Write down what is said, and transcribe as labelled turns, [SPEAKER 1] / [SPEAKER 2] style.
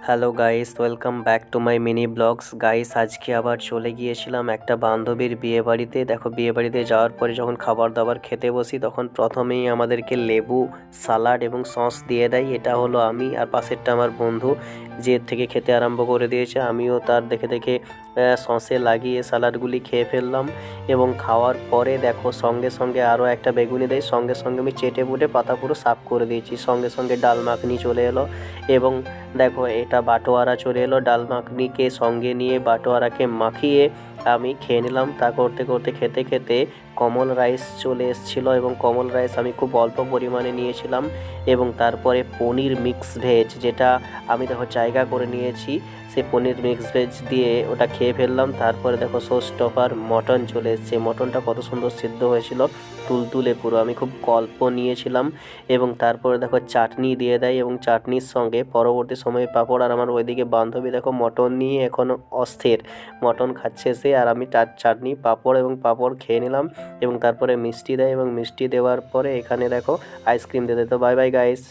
[SPEAKER 1] Hello guys, welcome back to my mini blogs. Guys, আজকে আবার চলে গিয়েছিলাম একটা বান্ধবীর বিয়েবাড়িতে। দেখো, বিয়েবাড়িতে যাওয়ার পরে যখন খাবার দাবার খেতে বসি তখন প্রথমেই আমাদেরকে লেবু, সালাড এবং সস দিয়ে দেয়। এটা হলো আমি, আর পাশেরটা আমার বন্ধু, যে এর থেকে খেতে আরম্ভ করে দিয়েছে। আমিও তার দেখে দেখে সসে লাগিয়ে সালাডগুলি খেয়ে ফেললাম। এবং খাওয়ার পরে দেখো সঙ্গে সঙ্গে আরও একটা বেগুনি দেয়। সঙ্গে সঙ্গে আমি চেটে পুটে পাতা পুরো সাফ করে দিয়েছি। সঙ্গে সঙ্গে ডাল মাখনি চলে এলো। এবং দেখো, এটা বাটোয়ারা চলে এলো। ডাল মাখনিকে সঙ্গে নিয়ে বাটোয়ারাকে মাখিয়ে আমি খেয়ে নিলাম। তা করতে করতে খেতে খেতে কমন রাইস চলে এসেছিলো, এবং কমন রাইস আমি খুব অল্প পরিমাণে নিয়েছিলাম। এবং তারপরে পনির মিক্স ভেজ, যেটা আমি দেখো জায়গা করে নিয়েছি, সেই পনির মিক্স ভেজ দিয়ে ওটা খেয়ে ফেললাম। তারপরে দেখো সোস টপার মটন চলে এসছে। মটনটা কত সুন্দর সিদ্ধ হয়েছিল, তুলতুলে পুরো। আমি খুব অল্প নিয়েছিলাম। এবং তারপরে দেখো চাটনি দিয়ে দেয়, এবং চাটনির সঙ্গে পরবর্তী সময়ে পাঁপড়। আর আমার ওইদিকে বান্ধবী দেখো মটন নিয়ে এখনও অস্থির, মটন খাচ্ছে সে, আর আমি চাটনি, পাঁপড় এবং পাঁপড় খেয়ে নিলাম। এবং তারপরে মিষ্টি দেয়, এবং মিষ্টি দেওয়ার পরে এখানে দেখো আইসক্রিম দিয়ে দেয়। তো বাই বাই গাইস।